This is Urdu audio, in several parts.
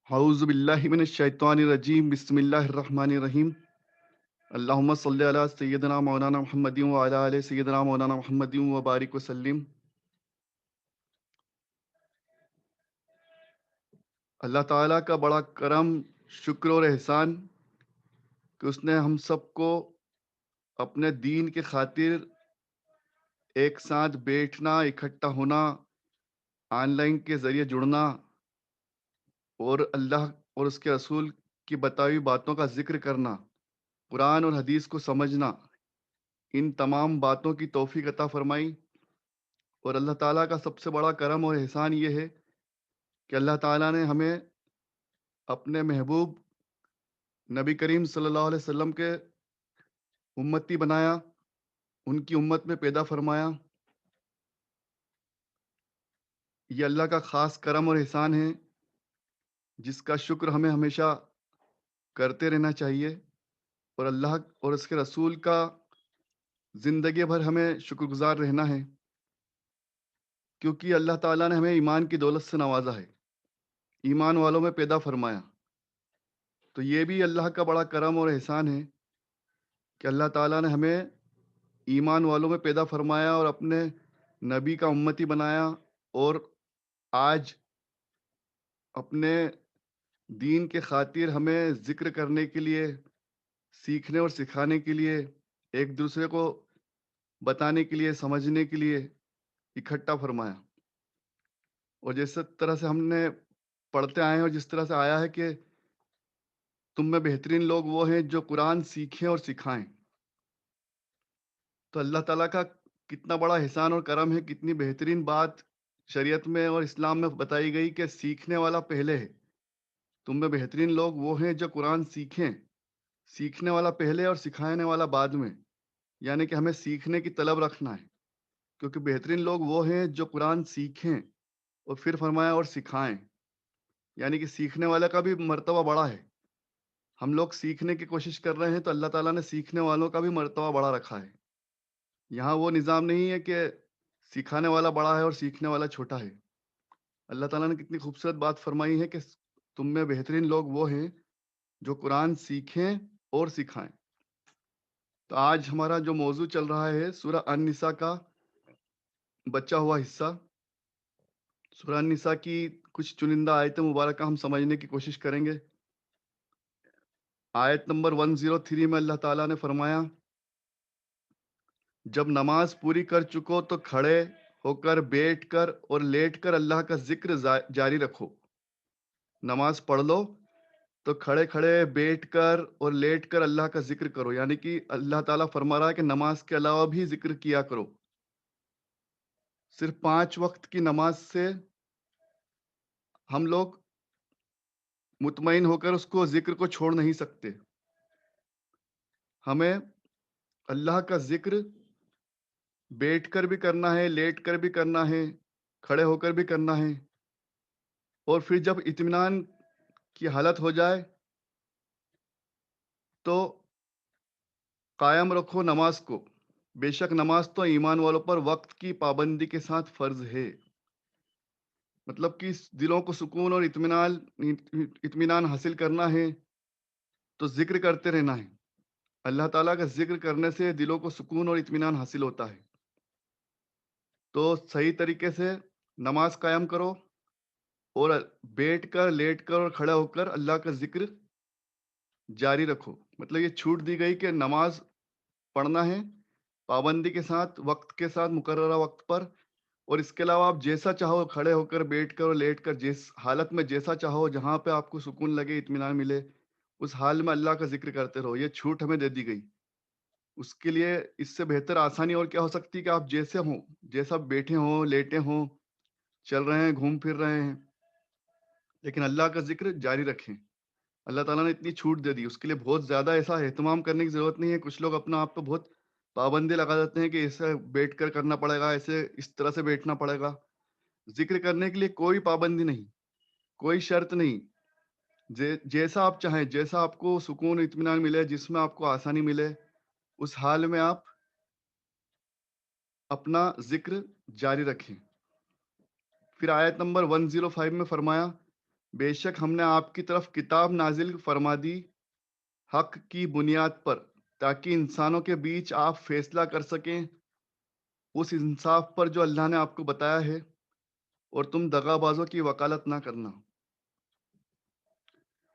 اعوذ باللہ من الشیطان الرجیم بسم اللہ الرحمن الرحیم اللہم صلی علی سیدنا مولانا محمد وعلی آل سیدنا مولانا محمد وبارک وسلم۔ اللہ تعالیٰ کا بڑا کرم، شکر اور احسان کہ اس نے ہم سب کو اپنے دین کے خاطر ایک ساتھ بیٹھنا، اکٹھا ہونا، آن لائن کے ذریعے جڑنا اور اللہ اور اس کے رسول کی بتائی ہوئی باتوں کا ذکر کرنا، قرآن اور حدیث کو سمجھنا، ان تمام باتوں کی توفیق عطا فرمائی۔ اور اللہ تعالیٰ کا سب سے بڑا کرم اور احسان یہ ہے کہ اللہ تعالیٰ نے ہمیں اپنے محبوب نبی کریم صلی اللہ علیہ وسلم کے امتی بنایا، ان کی امت میں پیدا فرمایا۔ یہ اللہ کا خاص کرم اور احسان ہے جس کا شکر ہمیں ہمیشہ کرتے رہنا چاہیے، اور اللہ اور اس کے رسول کا زندگی بھر ہمیں شکر گزار رہنا ہے، کیونکہ اللہ تعالیٰ نے ہمیں ایمان کی دولت سے نوازا ہے، ایمان والوں میں پیدا فرمایا۔ تو یہ بھی اللہ کا بڑا کرم اور احسان ہے کہ اللہ تعالیٰ نے ہمیں ایمان والوں میں پیدا فرمایا اور اپنے نبی کا امتی بنایا، اور آج اپنے دین کے خاطر ہمیں ذکر کرنے کے لیے، سیکھنے اور سکھانے کے لیے، ایک دوسرے کو بتانے کے لیے، سمجھنے کے لیے اکٹھا فرمایا۔ اور جس طرح سے ہم نے پڑھتے آئے ہیں اور جس طرح سے آیا ہے کہ تم میں بہترین لوگ وہ ہیں جو قرآن سیکھیں اور سکھائیں، تو اللہ تعالیٰ کا کتنا بڑا احسان اور کرم ہے، کتنی بہترین بات شریعت میں اور اسلام میں بتائی گئی کہ سیکھنے والا پہلے ہے۔ تم میں بہترین لوگ وہ ہیں جو قرآن سیکھیں، سیکھنے والا پہلے اور سکھانے والا بعد میں، یعنی کہ ہمیں سیکھنے کی طلب رکھنا ہے، کیونکہ بہترین لوگ وہ ہیں جو قرآن سیکھیں، اور پھر فرمایا اور سکھائیں، یعنی کہ سیکھنے والے کا بھی مرتبہ بڑا ہے۔ ہم لوگ سیکھنے کی کوشش کر رہے ہیں تو اللہ تعالیٰ نے سیکھنے والوں کا بھی مرتبہ بڑا رکھا ہے۔ یہاں وہ نظام نہیں ہے کہ سکھانے والا بڑا ہے اور سیکھنے والا چھوٹا ہے۔ اللہ تعالیٰ نے کتنی خوبصورت بات فرمائی ہے کہ تم میں بہترین لوگ وہ ہیں جو قرآن سیکھیں اور سکھائیں۔ تو آج ہمارا جو موضوع چل رہا ہے سورہ النساء کا بچا ہوا حصہ، سورہ النساء کی کچھ چنندہ آیت مبارکہ ہم سمجھنے کی کوشش کریں گے۔ آیت نمبر 103 میں اللہ تعالیٰ نے فرمایا، جب نماز پوری کر چکو تو کھڑے ہو کر، بیٹھ کر اور لیٹ کر اللہ کا ذکر جاری رکھو۔ نماز پڑھ لو تو کھڑے کھڑے، بیٹھ کر اور لیٹ کر اللہ کا ذکر کرو، یعنی کہ اللہ تعالیٰ فرما رہا ہے کہ نماز کے علاوہ بھی ذکر کیا کرو۔ صرف 5 وقت کی نماز سے ہم لوگ مطمئن ہو کر اس کو ذکر کو چھوڑ نہیں سکتے۔ ہمیں اللہ کا ذکر بیٹھ کر بھی کرنا ہے، لیٹ کر بھی کرنا ہے، کھڑے ہو کر بھی کرنا ہے، اور پھر جب اطمینان کی حالت ہو جائے تو قائم رکھو نماز کو۔ بے شک نماز تو ایمان والوں پر وقت کی پابندی کے ساتھ فرض ہے، مطلب کہ دلوں کو سکون اور اطمینان حاصل کرنا ہے تو ذکر کرتے رہنا ہے۔ اللہ تعالیٰ کا ذکر کرنے سے دلوں کو سکون اور اطمینان حاصل ہوتا ہے۔ تو صحیح طریقے سے نماز قائم کرو، اور بیٹھ کر، لیٹ کر اور کھڑے ہو کر اللہ کا ذکر جاری رکھو۔ مطلب یہ چھوٹ دی گئی کہ نماز پڑھنا ہے پابندی کے ساتھ، وقت کے ساتھ، مقررہ وقت پر، اور اس کے علاوہ آپ جیسا چاہو کھڑے ہو کر، بیٹھ کر اور لیٹ کر، جس حالت میں جیسا چاہو، جہاں پہ آپ کو سکون لگے، اطمینان ملے، اس حال میں اللہ کا ذکر کرتے رہو۔ یہ چھوٹ ہمیں دے دی گئی۔ اس کے لیے اس سے بہتر آسانی اور کیا ہو سکتی کہ آپ جیسے ہوں، جیسا بیٹھے ہوں، لیٹے ہوں، چل رہے ہیں، گھوم پھر رہے ہیں، لیکن اللہ کا ذکر جاری رکھیں۔ اللہ تعالیٰ نے اتنی چھوٹ دے دی، اس کے لیے بہت زیادہ ایسا اہتمام کرنے کی ضرورت نہیں ہے۔ کچھ لوگ اپنا آپ پہ بہت پابندی لگا دیتے ہیں کہ ایسے بیٹھ کر کرنا پڑے گا، ایسے اس طرح سے بیٹھنا پڑے گا۔ ذکر کرنے کے لیے کوئی پابندی نہیں، کوئی شرط نہیں۔ جیسا آپ چاہیں، جیسا آپ کو سکون اطمینان ملے، جس میں آپ کو آسانی ملے، اس حال میں آپ اپنا ذکر جاری رکھیں۔ پھر آیت نمبر 105 میں فرمایا، بے شک ہم نے آپ کی طرف کتاب نازل فرما دی حق کی بنیاد پر، تاکہ انسانوں کے بیچ آپ فیصلہ کر سکیں اس انصاف پر جو اللہ نے آپ کو بتایا ہے، اور تم دغا بازوں کی وکالت نہ کرنا،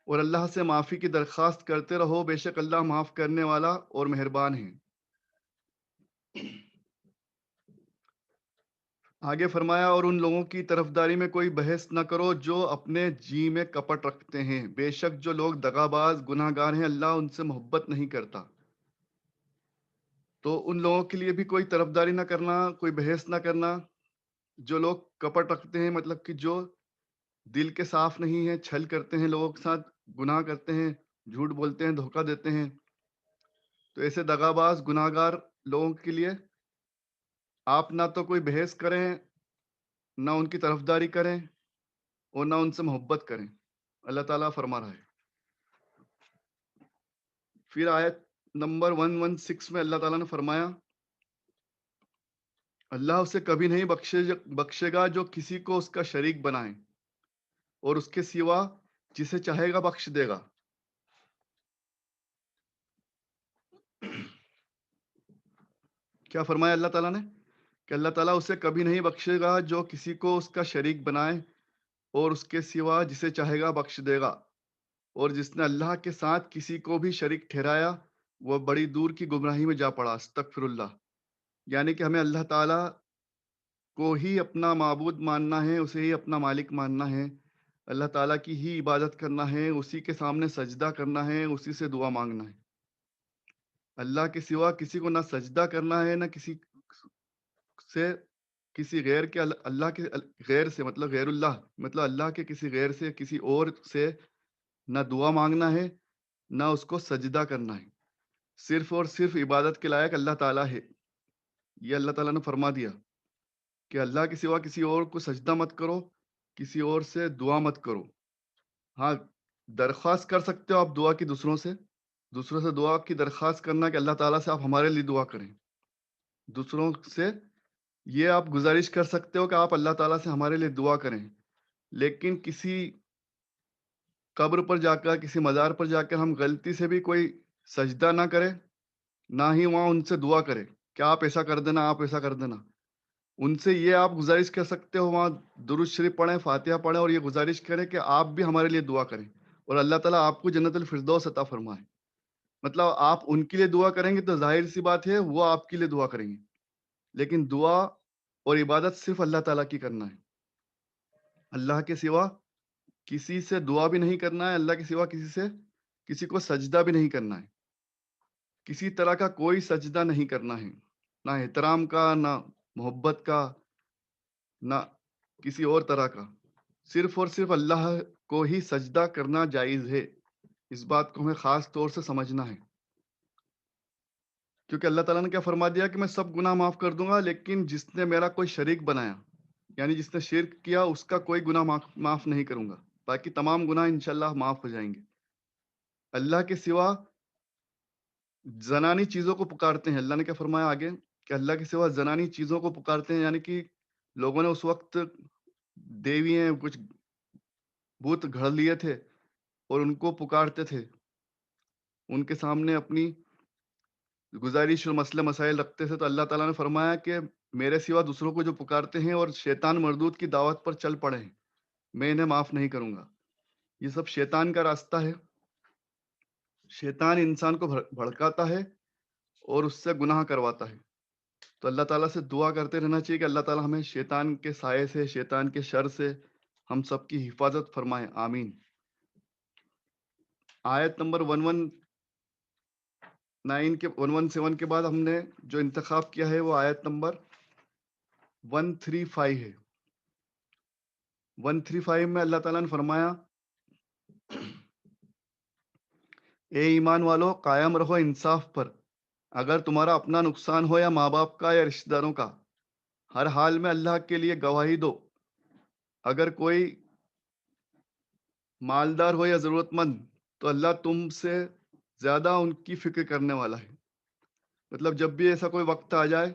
اور اللہ سے معافی کی درخواست کرتے رہو، بے شک اللہ معاف کرنے والا اور مہربان ہے۔ آگے فرمایا، اور ان لوگوں کی طرفداری میں کوئی بحث نہ کرو جو اپنے جی میں کپٹ رکھتے ہیں، بے شک جو لوگ دغا باز گناہ گار ہیں اللہ ان سے محبت نہیں کرتا۔ تو ان لوگوں کے لیے بھی کوئی طرفداری نہ کرنا، کوئی بحث نہ کرنا جو لوگ کپٹ رکھتے ہیں، مطلب کہ جو دل کے صاف نہیں ہیں، چھل کرتے ہیں، لوگوں کے ساتھ گناہ کرتے ہیں، جھوٹ بولتے ہیں، دھوکہ دیتے ہیں۔ تو ایسے دغا باز گناہ گار لوگوں کے لیے آپ نہ تو کوئی بحث کریں، نہ ان کی طرفداری کریں، اور نہ ان سے محبت کریں، اللہ تعالیٰ فرما رہا ہے۔ پھر آیت نمبر 116 میں اللہ تعالیٰ نے فرمایا، اللہ اسے کبھی نہیں بخشے گا جو کسی کو اس کا شریک بنائے، اور اس کے سوا جسے چاہے گا بخش دے گا۔ کیا فرمایا اللہ تعالیٰ نے؟ کہ اللہ تعالیٰ اسے کبھی نہیں بخشے گا جو کسی کو اس کا شریک بنائے، اور اس کے سوا جسے چاہے گا بخش دے گا، اور جس نے اللہ کے ساتھ کسی کو بھی شریک ٹھہرایا وہ بڑی دور کی گمراہی میں جا پڑا، استغفر اللہ۔ یعنی کہ ہمیں اللہ تعالیٰ کو ہی اپنا معبود ماننا ہے، اسے ہی اپنا مالک ماننا ہے، اللہ تعالیٰ کی ہی عبادت کرنا ہے، اسی کے سامنے سجدہ کرنا ہے، اسی سے دعا مانگنا ہے۔ اللہ کے سوا کسی کو نہ سجدہ کرنا ہے، نہ کسی سے کسی غیر کے اللہ کے غیر سے مطلب غیر اللہ مطلب اللہ کے کسی غیر سے کسی اور سے نہ دعا مانگنا ہے، نہ اس کو سجدہ کرنا ہے۔ صرف اور صرف عبادت کے لائق اللہ تعالیٰ ہے۔ یہ اللہ تعالیٰ نے فرما دیا کہ اللہ کے سوا کسی اور کو سجدہ مت کرو، کسی اور سے دعا مت کرو۔ ہاں، درخواست کر سکتے ہو آپ دعا کی دوسروں سے دعا کی درخواست کرنا کہ اللہ تعالیٰ سے آپ ہمارے لیے دعا کریں۔ دوسروں سے یہ آپ گزارش کر سکتے ہو کہ آپ اللہ تعالیٰ سے ہمارے لیے دعا کریں، لیکن کسی قبر پر جا کر، کسی مزار پر جا کر ہم غلطی سے بھی کوئی سجدہ نہ کریں، نہ ہی وہاں ان سے دعا کریں کہ آپ ایسا کر دینا، آپ ایسا کر دینا۔ ان سے یہ آپ گزارش کر سکتے ہو وہاں درود شریف پڑھیں، فاتحہ پڑھیں، اور یہ گزارش کریں کہ آپ بھی ہمارے لیے دعا کریں، اور اللہ تعالیٰ آپ کو جنت الفردوس عطا فرمائے۔ مطلب آپ ان کے لیے دعا کریں گے تو ظاہر سی بات ہے وہ آپ کے لیے دعا کریں گے، لیکن دعا اور عبادت صرف اللہ تعالیٰ کی کرنا ہے۔ اللہ کے سوا کسی سے دعا بھی نہیں کرنا ہے، اللہ کے سوا کسی کو سجدہ بھی نہیں کرنا ہے، کسی طرح کا کوئی سجدہ نہیں کرنا ہے، نہ احترام کا، نہ محبت کا، نہ کسی اور طرح کا۔ صرف اور صرف اللہ کو ہی سجدہ کرنا جائز ہے۔ اس بات کو ہمیں خاص طور سے سمجھنا ہے، کیونکہ اللہ تعالیٰ نے کیا فرما دیا کہ میں سب گناہ معاف کر دوں گا، لیکن جس نے میرا کوئی شریک بنایا، یعنی جس نے شرک کیا، اس کا کوئی گناہ معاف نہیں کروں گا، باقی تمام گناہ انشاءاللہ معاف ہو جائیں گے۔ اللہ کے سوا زنانی چیزوں کو پکارتے ہیں، اللہ نے کیا فرمایا آگے کہ اللہ کے سوا زنانی چیزوں کو پکارتے ہیں، یعنی کہ لوگوں نے اس وقت دیوی ہیں کچھ بت گھڑ لیے تھے اور ان کو پکارتے تھے، ان کے سامنے اپنی گزارش اور مسئلے مسائل رکھتے تھے، تو اللہ تعالیٰ نے فرمایا کہ میرے سوا دوسروں کو جو پکارتے ہیں اور شیطان مردود کی دعوت پر چل پڑے ہیں، میں انہیں معاف نہیں کروں گا۔ یہ سب شیطان کا راستہ ہے، شیطان انسان کو بھڑکاتا ہے اور اس سے گناہ کرواتا ہے۔ تو اللہ تعالیٰ سے دعا کرتے رہنا چاہیے کہ اللہ تعالیٰ ہمیں شیطان کے سائے سے، شیطان کے شر سے ہم سب کی حفاظت فرمائے، آمین۔ آیت نمبر 117 کے بعد ہم نے جو انتخاب کیا ہے وہ آیت نمبر 135 ہے۔ 135 میں اللہ تعالیٰ نے فرمایا، اے ایمان والو قائم رہو انصاف پر، اگر تمہارا اپنا نقصان ہو یا ماں باپ کا یا رشتہ داروں کا، ہر حال میں اللہ کے لیے گواہی دو۔ اگر کوئی مالدار ہو یا ضرورت مند تو اللہ تم سے زیادہ ان کی فکر کرنے والا ہے۔ مطلب جب بھی ایسا کوئی وقت آ جائے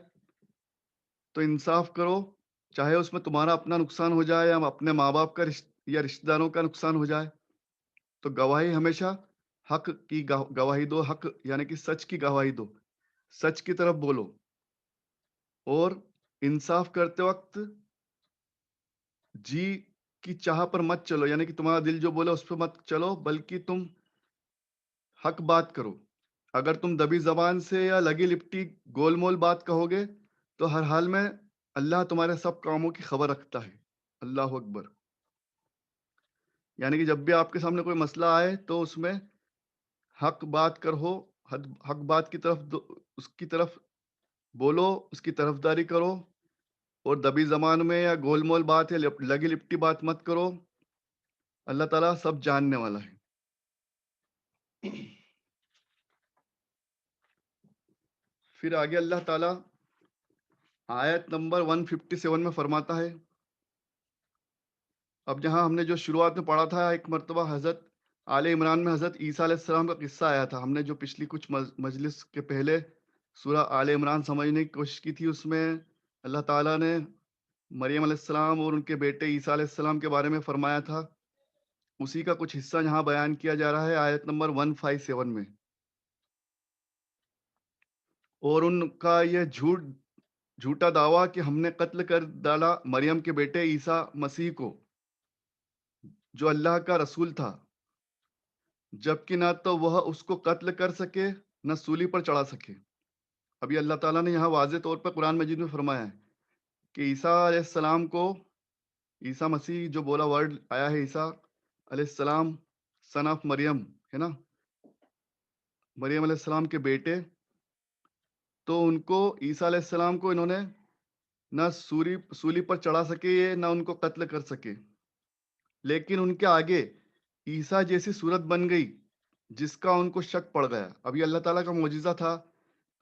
تو انصاف کرو، چاہے اس میں تمہارا اپنا نقصان ہو جائے یا اپنے ماں باپ کا یا رشتہ داروں کا نقصان ہو جائے تو گواہی ہمیشہ حق کی گواہی دو، حق یعنی کہ سچ کی گواہی دو، سچ کی طرف بولو، اور انصاف کرتے وقت جی کی چاہ پر مت چلو، یعنی کہ تمہارا دل جو بولے اس پہ مت چلو، بلکہ تم حق بات کرو۔ اگر تم دبی زبان سے یا لگی لپٹی گول مول بات کہو گے تو ہر حال میں اللہ تمہارے سب کاموں کی خبر رکھتا ہے۔ اللہ اکبر۔ یعنی کہ جب بھی آپ کے سامنے کوئی مسئلہ آئے تو اس میں حق بات کرو، حق بات کی طرف اس کی طرف بولو، اس کی طرفداری کرو، اور دبی زبان میں یا گول مول بات یا لگی لپٹی بات مت کرو۔ اللہ تعالیٰ سب جاننے والا ہے۔ پھر آگے اللہ تعالیٰ آیت نمبر 157 میں فرماتا ہے، اب جہاں ہم نے جو شروعات میں پڑھا تھا، ایک مرتبہ حضرت آل عمران میں حضرت عیسیٰ علیہ السلام کا قصہ آیا تھا، ہم نے جو پچھلی کچھ مجلس کے پہلے سورہ آل عمران سمجھنے کی کوشش کی تھی، اس میں اللہ تعالیٰ نے مریم علیہ السلام اور ان کے بیٹے عیسیٰ علیہ السلام کے بارے میں فرمایا تھا، اسی کا کچھ حصہ یہاں بیان کیا جا رہا ہے آیت نمبر 157 میں۔ اور ان کا یہ جھوٹا دعویٰ کہ ہم نے قتل کر ڈالا مریم کے بیٹے عیسیٰ مسیح کو جو اللہ کا رسول تھا، جبکہ نہ تو وہ اس کو قتل کر سکے نہ سولی پر چڑھا سکے۔ ابھی اللہ تعالیٰ نے یہاں واضح طور پر قرآن مجید میں فرمایا ہے کہ عیسیٰ علیہ السلام کو، عیسیٰ مسیح جو بولا ورڈ آیا ہے عیسیٰ علیہ السلام سن آف مریم، ہے نا، مریم علیہ السلام کے بیٹے، تو ان کو عیسیٰ علیہ السلام کو انہوں نے نہ سولی پر چڑھا سکے نہ ان کو قتل کر سکے، لیکن ان کے آگے عیسیٰ جیسی صورت بن گئی جس کا ان کو شک پڑ گیا۔ ابھی اللہ تعالیٰ کا معجزہ تھا،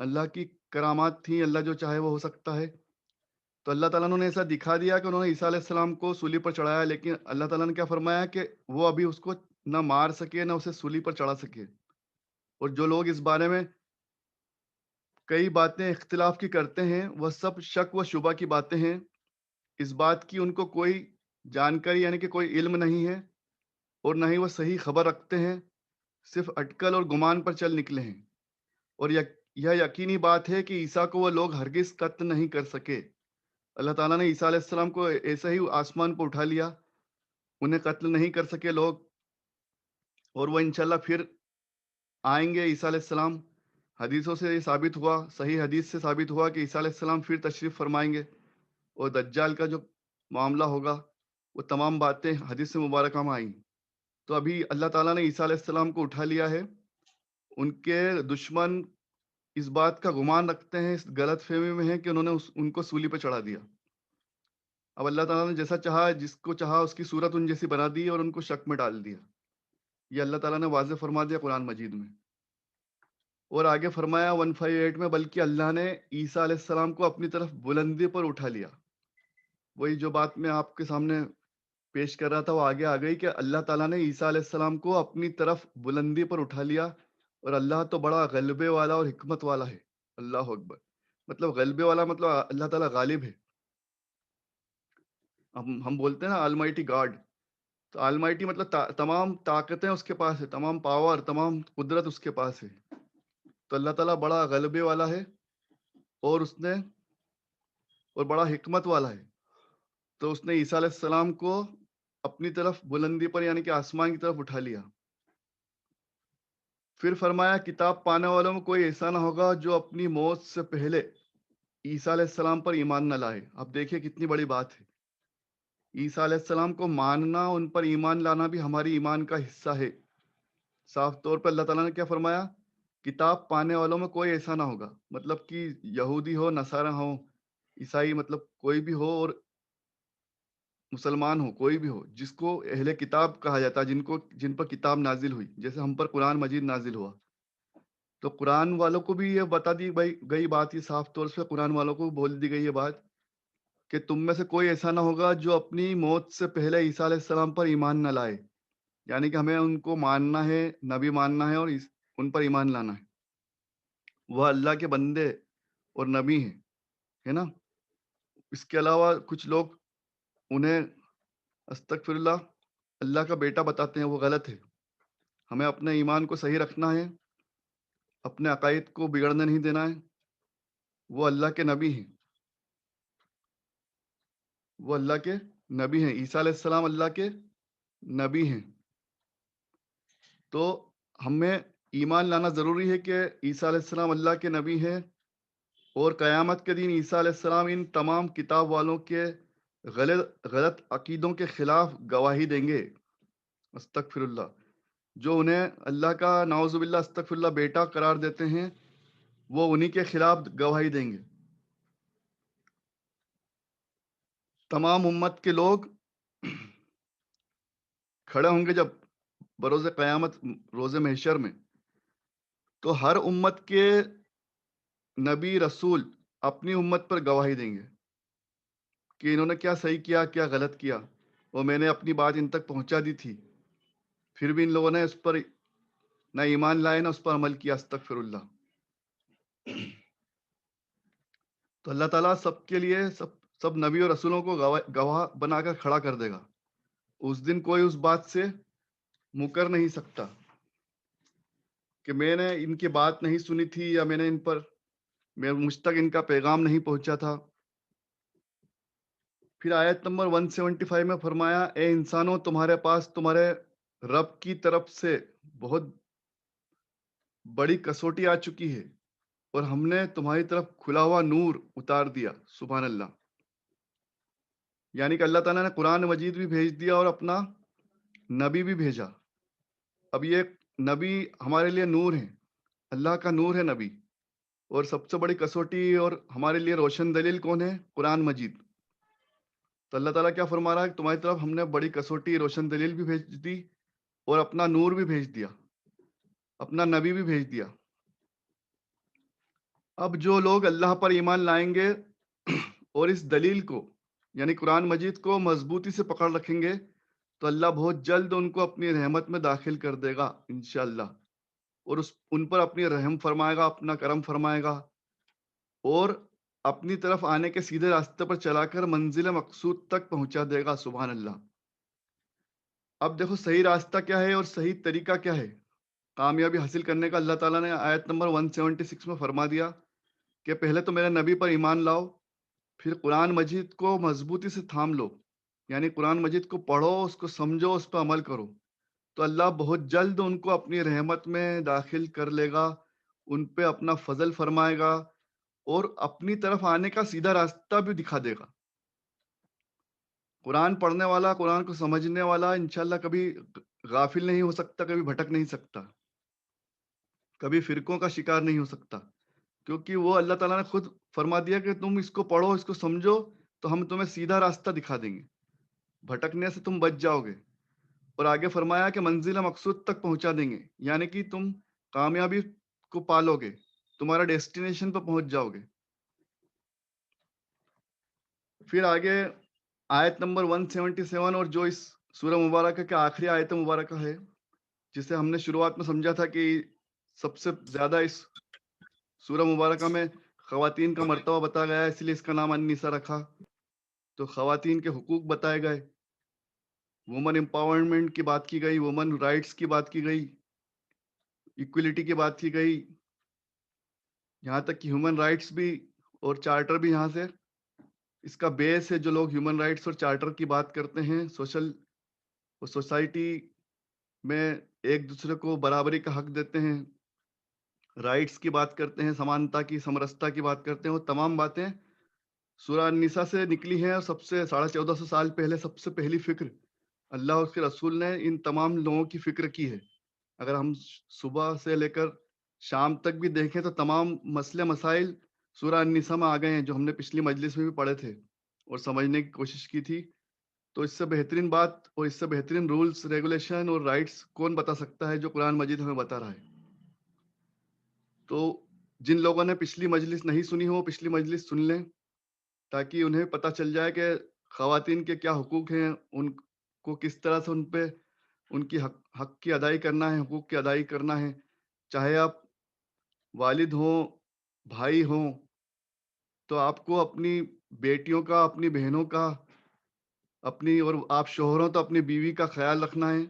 اللہ کی کرامات تھیں، اللہ جو چاہے وہ ہو سکتا ہے، تو اللہ تعالیٰ نے ایسا دکھا دیا کہ انہوں نے عیسیٰ علیہ السلام کو سولی پر چڑھایا، لیکن اللہ تعالیٰ نے کیا فرمایا کہ وہ ابھی اس کو نہ مار سکے نہ اسے سولی پر چڑھا سکے۔ اور جو لوگ اس بارے میں کئی باتیں اختلاف کی کرتے ہیں وہ سب شک و شبہ کی باتیں ہیں، اس بات کی ان کو کوئی جانکاری یعنی کہ کوئی علم نہیں ہے، اور نہ ہی وہ صحیح خبر رکھتے ہیں، صرف اٹکل اور گمان پر چل نکلے ہیں۔ اور یہ یقینی بات ہے کہ عیسیٰ کو وہ لوگ ہرگز قتل نہیں کر سکے۔ اللہ تعالیٰ نے عیسیٰ علیہ السلام کو ایسے ہی آسمان پر اٹھا لیا، انہیں قتل نہیں کر سکے لوگ، اور وہ انشاءاللہ پھر آئیں گے عیسیٰ علیہ السلام۔ حدیثوں سے یہ ثابت ہوا، صحیح حدیث سے ثابت ہوا کہ عیسیٰ علیہ السلام پھر تشریف فرمائیں گے، اور دجال کا جو معاملہ ہوگا وہ تمام باتیں حدیث مبارکہ میں آئیں۔ تو ابھی اللہ تعالیٰ نے عیسیٰ علیہ السلام کو اٹھا لیا ہے، ان کے دشمن اس بات کا گمان رکھتے ہیں، اس غلط فہمی میں ہے کہ انہوں نے ان کو سولی پہ چڑھا دیا۔ اب اللہ تعالیٰ نے جیسا چاہا، جس کو چاہا اس کی صورت ان جیسی بنا دی اور ان کو شک میں ڈال دیا۔ یہ اللہ تعالیٰ نے واضح فرما دیا قرآن مجید میں۔ اور آگے فرمایا 158 میں، بلکہ اللہ نے عیسیٰ علیہ السلام کو اپنی طرف بلندی پر اٹھا لیا۔ وہی جو بات میں آپ کے سامنے پیش کر رہا تھا وہ آگے آ گئی کہ اللہ تعالیٰ نے عیسیٰ علیہ السلام کو اپنی طرف بلندی پر اٹھا لیا، اور اللہ تو بڑا غلبے والا اور حکمت والا ہے۔ اللہ اکبر۔ مطلب غلبے والا مطلب اللہ تعالیٰ غالب ہے۔ ہم بولتے ہیں نا آلمائٹی گاڈ، تو آلمائٹی مطلب تمام طاقتیں اس کے پاس ہے، تمام پاور، تمام قدرت اس کے پاس ہے۔ تو اللہ تعالیٰ بڑا غلبے والا ہے، اور اس نے اور بڑا حکمت والا ہے۔ تو اس نے عیسیٰ علیہ السلام کو اپنی طرف بلندی پر یعنی کہ آسمان کی طرف اٹھا لیا۔ پھر فرمایا کتاب پانے والوں میں کوئی ایسا نہ ہوگا جو اپنی موت سے پہلے عیسیٰ علیہ السلام پر ایمان نہ لائے۔ اب دیکھیے کتنی بڑی بات ہے، عیسیٰ علیہ السلام کو ماننا، ان پر ایمان لانا بھی ہماری ایمان کا حصہ ہے۔ صاف طور پہ اللہ تعالیٰ نے کیا فرمایا، کتاب پانے والوں میں کوئی ایسا نہ ہوگا، مطلب کہ یہودی ہو، نصارہ ہو، عیسائی، مطلب کوئی بھی ہو، اور مسلمان ہو، کوئی بھی ہو، جس کو اہل کتاب کہا جاتا ہے، جن پر کتاب نازل ہوئی، جیسے ہم پر قرآن مجید نازل ہوا، تو قرآن والوں کو بھی یہ بتا دی گئی بات، یہ صاف طور سے قرآن والوں کو بول دی گئی یہ بات کہ تم میں سے کوئی ایسا نہ ہوگا جو اپنی موت سے پہلے عیسیٰ علیہ السلام پر ایمان نہ لائے۔ یعنی کہ ہمیں ان کو ماننا ہے، نبی ماننا ہے، اور ان پر ایمان لانا ہے، وہ اللہ کے بندے اور نبی ہیں، ہے نا۔ اس کے علاوہ کچھ لوگ انہیں، استغفر اللہ، اللہ کا بیٹا بتاتے ہیں وہ غلط ہے. ہمیں اپنے ایمان کو صحیح رکھنا ہے، اپنے عقائد کو بگڑنے نہیں دینا ہے. وہ اللہ کے نبی ہیں، وہ اللہ کے نبی ہیں. عیسیٰ علیہ السلام اللہ کے نبی ہیں. تو ہمیں ایمان لانا ضروری ہے کہ عیسیٰ علیہ السلام اللہ کے نبی ہیں، اور قیامت کے دن عیسیٰ علیہ السلام ان تمام کتاب والوں کے غلط عقیدوں کے خلاف گواہی دیں گے. استغفر اللہ. جو انہیں اللہ کا نعوذ باللہ استغفر اللہ بیٹا قرار دیتے ہیں، وہ انہی کے خلاف گواہی دیں گے. تمام امت کے لوگ کھڑے ہوں گے جب بروز قیامت، روز محشر میں، تو ہر امت کے نبی رسول اپنی امت پر گواہی دیں گے کہ انہوں نے کیا صحیح کیا، کیا غلط کیا، اور میں نے اپنی بات ان تک پہنچا دی تھی، پھر بھی ان لوگوں نے اس پر نہ ایمان لائے نہ اس پر عمل کیا. استغفر اللہ. تو اللہ تعالیٰ سب کے لیے سب نبی اور رسولوں کو گواہ بنا کر کھڑا کر دے گا. اس دن کوئی اس بات سے مکر نہیں سکتا کہ میں نے ان کی بات نہیں سنی تھی، یا مجھ تک ان کا پیغام نہیں پہنچا تھا. پھر آیت نمبر 175 میں فرمایا، اے انسانوں، تمہارے پاس تمہارے رب کی طرف سے بہت بڑی کسوٹی آ چکی ہے، اور ہم نے تمہاری طرف کھلا ہوا نور اتار دیا. سبحان اللہ. یعنی کہ اللہ تعالیٰ نے قرآن مجید بھی بھیج دیا اور اپنا نبی بھی بھیجا. اب یہ نبی ہمارے لیے نور ہے، اللہ کا نور ہے نبی. اور سب سے بڑی کسوٹی اور ہمارے لیے روشن دلیل کون ہے؟ قرآن مجید. تو اللہ تعالیٰ کیا فرما رہا ہے کہ تمہاری طرف ہم نے بڑی کسوٹی روشن دلیل بھی بھیج دی، اور اپنا نور بھی بھیج دیا، اپنا نبی بھی بھیج دیا. اب جو لوگ اللہ پر ایمان لائیں گے اور اس دلیل کو یعنی قرآن مجید کو مضبوطی سے پکڑ رکھیں گے، تو اللہ بہت جلد ان کو اپنی رحمت میں داخل کر دے گا انشاءاللہ. اور ان پر اپنی رحم فرمائے گا، اپنا کرم فرمائے گا، اور اپنی طرف آنے کے سیدھے راستے پر چلا کر منزل مقصود تک پہنچا دے گا. سبحان اللہ. اب دیکھو صحیح راستہ کیا ہے اور صحیح طریقہ کیا ہے کامیابی حاصل کرنے کا. اللہ تعالیٰ نے آیت نمبر 176 میں فرما دیا کہ پہلے تو میرے نبی پر ایمان لاؤ، پھر قرآن مجید کو مضبوطی سے تھام لو، یعنی قرآن مجید کو پڑھو، اس کو سمجھو، اس پر عمل کرو. تو اللہ بہت جلد ان کو اپنی رحمت میں داخل کر لے گا، ان پہ اپنا فضل فرمائے گا، اور اپنی طرف آنے کا سیدھا راستہ بھی دکھا دے گا. قرآن پڑھنے والا، قرآن کو سمجھنے والا انشاءاللہ کبھی غافل نہیں ہو سکتا، کبھی بھٹک نہیں سکتا، کبھی فرقوں کا شکار نہیں ہو سکتا. کیونکہ وہ اللہ تعالیٰ نے خود فرما دیا کہ تم اس کو پڑھو، اس کو سمجھو، تو ہم تمہیں سیدھا راستہ دکھا دیں گے، بھٹکنے سے تم بچ جاؤ گے. اور آگے فرمایا کہ منزل مقصود تک پہنچا دیں گے، یعنی کہ تم کامیابی کو پالو گے، تمہارا ڈیسٹینیشن پہ پہنچ جاؤ گے. پھر آگے آیت نمبر 177 اور جو اس سورہ مبارکہ کے آخری آیت مبارکہ ہے، جسے ہم نے شروعات میں سمجھا تھا کہ سب سے زیادہ اس سورہ مبارکہ میں خواتین کا مرتبہ بتایا گیا ہے، اس لیے اس کا نام النساء رکھا. تو خواتین کے حقوق بتائے گئے، وومن امپاورمنٹ کی بات کی گئی، وومن رائٹس کی بات کی گئی، ایکولیٹی کی بات کی گئی، یہاں تک کہ ہیومن رائٹس بھی اور چارٹر بھی یہاں سے اس کا بیس ہے. جو لوگ ہیومن رائٹس اور چارٹر کی بات کرتے ہیں، سوشل اور سوسائٹی میں ایک دوسرے کو برابری کا حق دیتے ہیں، رائٹس کی بات کرتے ہیں، سمانتا کی، سمرستا کی بات کرتے ہیں، وہ تمام باتیں سورہ النساء سے نکلی ہیں. اور سب سے 1450 سال پہلے سب سے پہلی فکر اللہ اور اس کے رسول نے ان تمام لوگوں کی فکر کی ہے. اگر ہم صبح سے لے کر شام تک بھی دیکھیں تو تمام مسئلے مسائل سورہ النساء میں آ گئے ہیں، جو ہم نے پچھلی مجلس میں بھی پڑھے تھے اور سمجھنے کی کوشش کی تھی. تو اس سے بہترین بات اور اس سے بہترین رولز، ریگولیشن اور رائٹس کون بتا سکتا ہے جو قرآن مجید ہمیں بتا رہا ہے. تو جن لوگوں نے پچھلی مجلس نہیں سنی ہو، پچھلی مجلس سن لیں، تاکہ انہیں پتہ چل جائے کہ خواتین کے کیا حقوق ہیں، ان کو کس طرح سے ان پہ ان کی حق کی ادائی کرنا ہے، حقوق کی ادائی کرنا ہے. چاہے آپ والد ہوں، بھائی ہوں، تو آپ کو اپنی بیٹیوں کا، اپنی بہنوں کا اپنی اور آپ شوہر ہو تو اپنی بیوی کا خیال رکھنا ہے،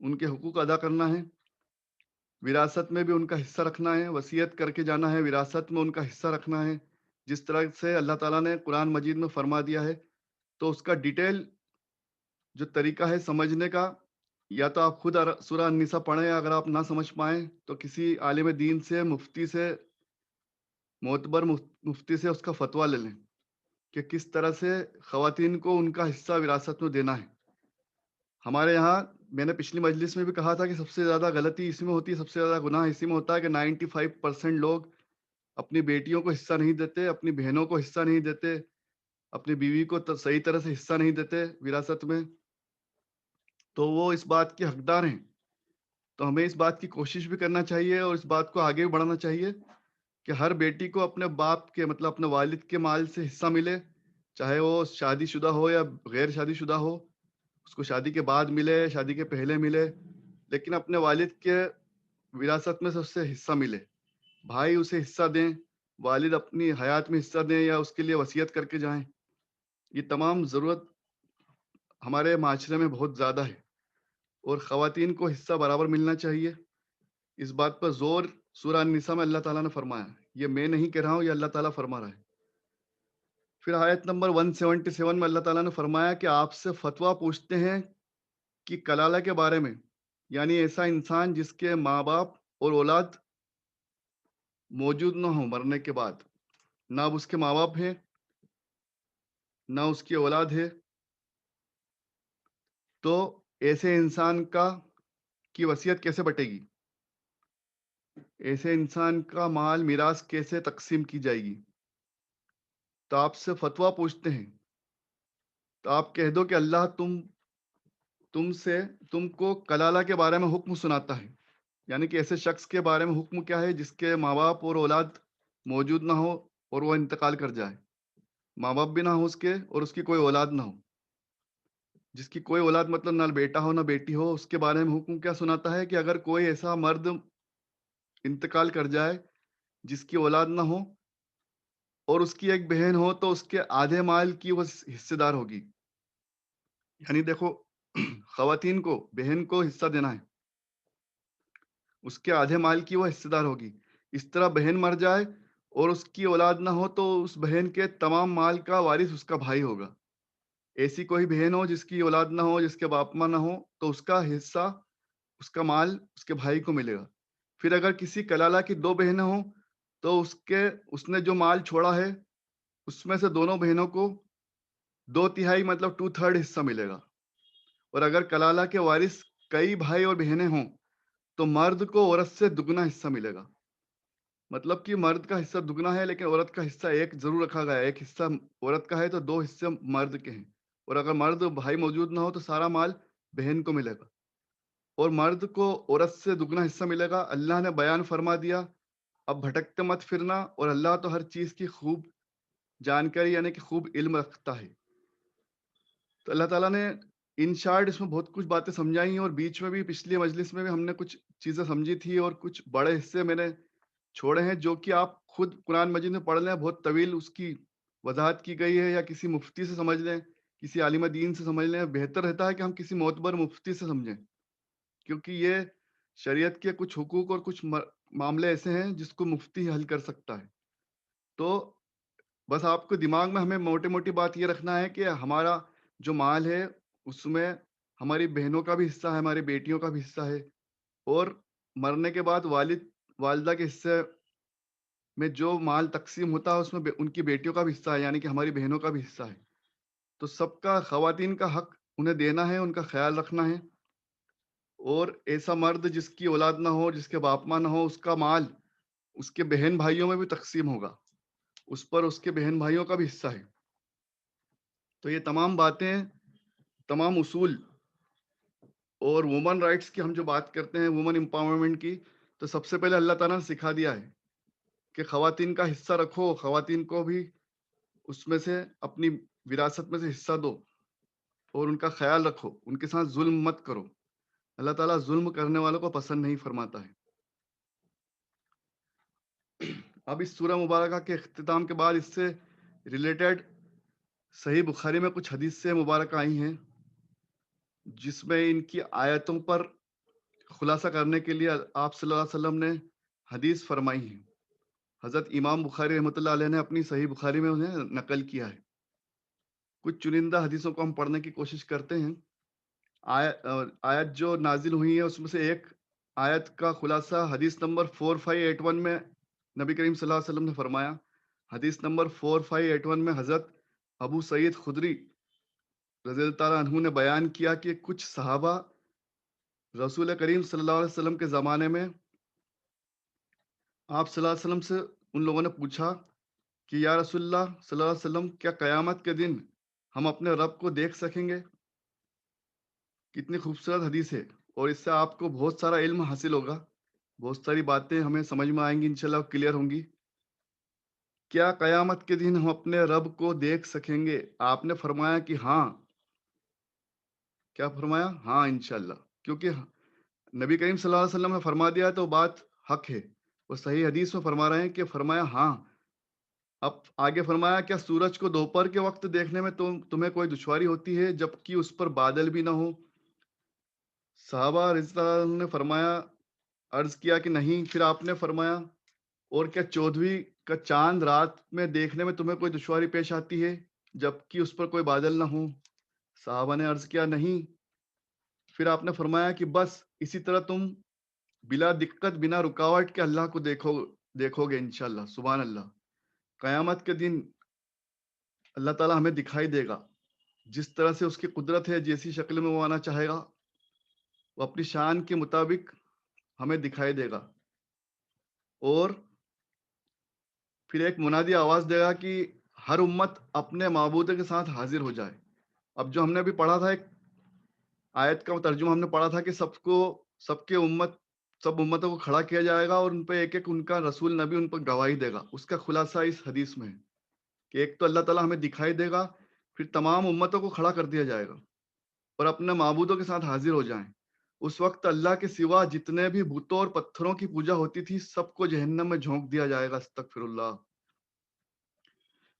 ان کے حقوق ادا کرنا ہے، وراثت میں بھی ان کا حصہ رکھنا ہے، وصیت کر کے جانا ہے، وراثت میں ان کا حصہ رکھنا ہے، جس طرح سے اللہ تعالیٰ نے قرآن مجید میں فرما دیا ہے۔ تو اس کا ڈیٹیل جو طریقہ ہے سمجھنے کا، یا تو آپ خود سورہ النساء پڑھیں، اگر آپ نہ سمجھ پائیں تو کسی عالم دین سے، مفتی سے، معتبر مفتی سے اس کا فتویٰ لے لیں کہ کس طرح سے خواتین کو ان کا حصہ وراثت میں دینا ہے۔ ہمارے یہاں میں نے پچھلی مجلس میں بھی کہا تھا کہ سب سے زیادہ غلطی اسی میں ہوتی ہے، سب سے زیادہ گناہ اسی میں ہوتا ہے کہ 95% لوگ اپنی بیٹیوں کو حصہ نہیں دیتے، اپنی بہنوں کو حصہ نہیں دیتے، اپنی بیوی کو صحیح طرح سے حصہ نہیں دیتے وراثت میں، تو وہ اس بات کے حقدار ہیں۔ تو ہمیں اس بات کی کوشش بھی کرنا چاہیے اور اس بات کو آگے بھی بڑھانا چاہیے کہ ہر بیٹی کو اپنے باپ کے، مطلب اپنے والد کے مال سے حصہ ملے، چاہے وہ شادی شدہ ہو یا غیر شادی شدہ ہو، اس کو شادی کے بعد ملے، شادی کے پہلے ملے، لیکن اپنے والد کے وراثت میں سے اس سے حصہ ملے۔ بھائی اسے حصہ دیں، والد اپنی حیات میں حصہ دیں یا اس کے لیے وصیت کر کے جائیں۔ یہ تمام ضرورت ہمارے معاشرے میں بہت زیادہ ہے اور خواتین کو حصہ برابر ملنا چاہیے۔ اس بات پر زور سورہ النساء میں اللہ تعالیٰ نے فرمایا ہے، یہ میں نہیں کہہ رہا ہوں، یہ اللہ تعالیٰ فرما رہا ہے۔ پھر آیت نمبر 177 میں اللہ تعالیٰ نے فرمایا کہ آپ سے فتویٰ پوچھتے ہیں کہ کلالہ کے بارے میں، یعنی ایسا انسان جس کے ماں باپ اور اولاد موجود نہ ہوں مرنے کے بعد، نہ اب اس کے ماں باپ ہیں نہ اس کی اولاد ہے، تو ایسے انسان کی وصیت کیسے بٹے گی؟ ایسے انسان کا مال میراث کیسے تقسیم کی جائے گی؟ تو آپ سے فتویٰ پوچھتے ہیں، تو آپ کہہ دو کہ اللہ تم کو کلالہ کے بارے میں حکم سناتا ہے، یعنی کہ ایسے شخص کے بارے میں حکم کیا ہے جس کے ماں باپ اور اولاد موجود نہ ہو اور وہ انتقال کر جائے، ماں باپ بھی نہ ہو اس کے اور اس کی کوئی اولاد نہ ہو، جس کی کوئی اولاد مطلب نہ بیٹا ہو نہ بیٹی ہو، اس کے بارے میں حکم کیا سناتا ہے کہ اگر کوئی ایسا مرد انتقال کر جائے جس کی اولاد نہ ہو اور اس کی ایک بہن ہو، تو اس کے آدھے مال کی وہ حصے دار ہوگی۔ یعنی دیکھو خواتین کو، بہن کو حصہ دینا ہے، اس کے آدھے مال کی وہ حصے دار ہوگی۔ اس طرح بہن مر جائے اور اس کی اولاد نہ ہو تو اس بہن کے تمام مال کا وارث اس کا بھائی ہوگا۔ ایسی کوئی بہن ہو جس کی اولاد نہ ہو، جس کے باپ ماں نہ ہو، تو اس کا حصہ، اس کا مال اس کے بھائی کو ملے گا۔ پھر اگر کسی کلالہ کی دو بہنیں ہوں تو اس نے جو مال چھوڑا ہے اس میں سے دونوں بہنوں کو 2/3 مطلب 2/3 حصہ ملے گا۔ اور اگر کلالہ کے وارث کئی بھائی اور بہنیں ہوں تو مرد کو عورت سے دگنا حصہ ملے گا۔ مطلب کہ مرد کا حصہ دگنا ہے لیکن عورت کا حصہ ایک ضرور رکھا گیا ہے، ایک حصہ عورت کا ہے تو 2 حصے مرد کے ہیں۔ اور اگر مرد بھائی موجود نہ ہو تو سارا مال بہن کو ملے گا اور مرد کو عورت سے دگنا حصہ ملے گا۔ اللہ نے بیان فرما دیا، اب بھٹکتے مت پھرنا، اور اللہ تو ہر چیز کی خوب جانکاری یعنی کہ خوب علم رکھتا ہے۔ تو اللہ تعالیٰ نے ان شارٹ اس میں بہت کچھ باتیں سمجھائی ہیں، اور بیچ میں بھی پچھلی مجلس میں بھی ہم نے کچھ چیزیں سمجھی تھی اور کچھ بڑے حصے میں نے چھوڑے ہیں جو کہ آپ خود قرآن مجید میں پڑھ لیں، بہت طویل اس کی وضاحت کی گئی ہے، یا کسی مفتی سے سمجھ لیں، کسی عالم دین سے سمجھ لیں۔ بہتر رہتا ہے کہ ہم کسی معتبر مفتی سے سمجھیں، کیونکہ یہ شریعت کے کچھ حقوق اور کچھ معاملے ایسے ہیں جس کو مفتی حل کر سکتا ہے۔ تو بس آپ کو دماغ میں ہمیں موٹی موٹی بات یہ رکھنا ہے کہ ہمارا جو مال ہے اس میں ہماری بہنوں کا بھی حصہ ہے، ہماری بیٹیوں کا بھی حصہ ہے، اور مرنے کے بعد والدہ کے حصے میں جو مال تقسیم ہوتا ہے اس میں ان کی بیٹیوں کا بھی حصہ ہے، یعنی کہ ہماری بہنوں کا بھی حصہ ہے۔ تو سب کا، خواتین کا حق انہیں دینا ہے، ان کا خیال رکھنا ہے۔ اور ایسا مرد جس کی اولاد نہ ہو، جس کے باپ ماں نہ ہو، اس کا مال اس کے بہن بھائیوں میں بھی تقسیم ہوگا، اس پر اس کے بہن بھائیوں کا بھی حصہ ہے۔ تو یہ تمام باتیں، تمام اصول، اور وومن رائٹس کی ہم جو بات کرتے ہیں، وومن امپاورمنٹ کی، تو سب سے پہلے اللہ تعالیٰ نے سکھا دیا ہے کہ خواتین کا حصہ رکھو، خواتین کو بھی اس میں سے اپنی وراثت میں سے حصہ دو اور ان کا خیال رکھو، ان کے ساتھ ظلم مت کرو۔ اللہ تعالیٰ ظلم کرنے والوں کو پسند نہیں فرماتا ہے۔ اب اس سورہ مبارکہ کے اختتام کے بعد اس سے ریلیٹڈ صحیح بخاری میں کچھ حدیث سے مبارک آئی ہیں جس میں ان کی آیتوں پر خلاصہ کرنے کے لیے آپ صلی اللہ علیہ وسلم نے حدیث فرمائی ہے. حضرت امام بخاری رحمۃ اللہ علیہ نے اپنی صحیح بخاری میں انہیں نقل کیا ہے. کچھ چنندہ حدیثوں کو ہم پڑھنے کی کوشش کرتے ہیں. آیت جو نازل ہوئی ہے اس میں سے ایک آیت کا خلاصہ حدیث نمبر 4581 میں نبی کریم صلی اللہ علیہ وسلم نے فرمایا. حدیث نمبر 4581 میں حضرت ابو سعید خدری رضی اللہ تعالیٰ عنہ نے بیان کیا کہ کچھ صحابہ رسول کریم صلی اللہ علیہ وسلم کے زمانے میں آپ صلی اللہ علیہ وسلم سے ان لوگوں نے پوچھا کہ یا رسول اللہ صلی اللہ علیہ وسلم کیا قیامت کے دن ہم اپنے رب کو دیکھ سکیں گے؟ کتنی خوبصورت حدیث ہے اور اس سے آپ کو بہت سارا علم حاصل ہوگا. بہت ساری باتیں ہمیں سمجھ میں آئیں گی، انشاءاللہ کلیئر ہوں گی. کیا قیامت کے دن ہم اپنے رب کو دیکھ سکیں گے؟ آپ نے فرمایا کہ ہاں. کیا فرمایا؟ ہاں انشاءاللہ. کیونکہ نبی کریم صلی اللہ علیہ وسلم نے فرما دیا تو بات حق ہے. وہ صحیح حدیث میں فرما رہے ہیں کہ فرمایا ہاں. اب آگے فرمایا کیا سورج کو دوپہر کے وقت دیکھنے میں تمہیں کوئی دشواری ہوتی ہے جبکہ اس پر بادل بھی نہ ہو؟ صحابہ رضی اللہ عنہ نے فرمایا، عرض کیا کہ نہیں. پھر آپ نے فرمایا اور کیا چودھویں کا چاند رات میں دیکھنے میں تمہیں کوئی دشواری پیش آتی ہے جبکہ اس پر کوئی بادل نہ ہو؟ صحابہ نے عرض کیا نہیں. پھر آپ نے فرمایا کہ بس اسی طرح تم بلا دقت بنا رکاوٹ کے اللہ کو دیکھو گے انشاءاللہ. سبحان اللہ. قیامت کے دن اللہ تعالیٰ ہمیں دکھائی دے گا جس طرح سے اس کی قدرت ہے، جیسی شکل میں وہ آنا چاہے گا وہ اپنی شان کے مطابق ہمیں دکھائی دے گا. اور پھر ایک منادی آواز دے گا کہ ہر امت اپنے معبود کے ساتھ حاضر ہو جائے. اب جو ہم نے ابھی پڑھا تھا ایک آیت کا ترجمہ ہم نے پڑھا تھا کہ سب امتوں کو کھڑا کیا جائے گا اور ان پہ ایک ایک ان کا رسول نبی ان پر گواہی دے گا. اس کا خلاصہ اس حدیث میں ہے کہ ایک تو اللہ تعالیٰ ہمیں دکھائی دے گا، پھر تمام امتوں کو کھڑا کر دیا جائے گا اور اپنے معبودوں کے ساتھ حاضر ہو جائیں. اس وقت اللہ کے سوا جتنے بھی بتوں اور پتھروں کی پوجا ہوتی تھی سب کو جہنم میں جھونک دیا جائے گا. استغفر اللہ.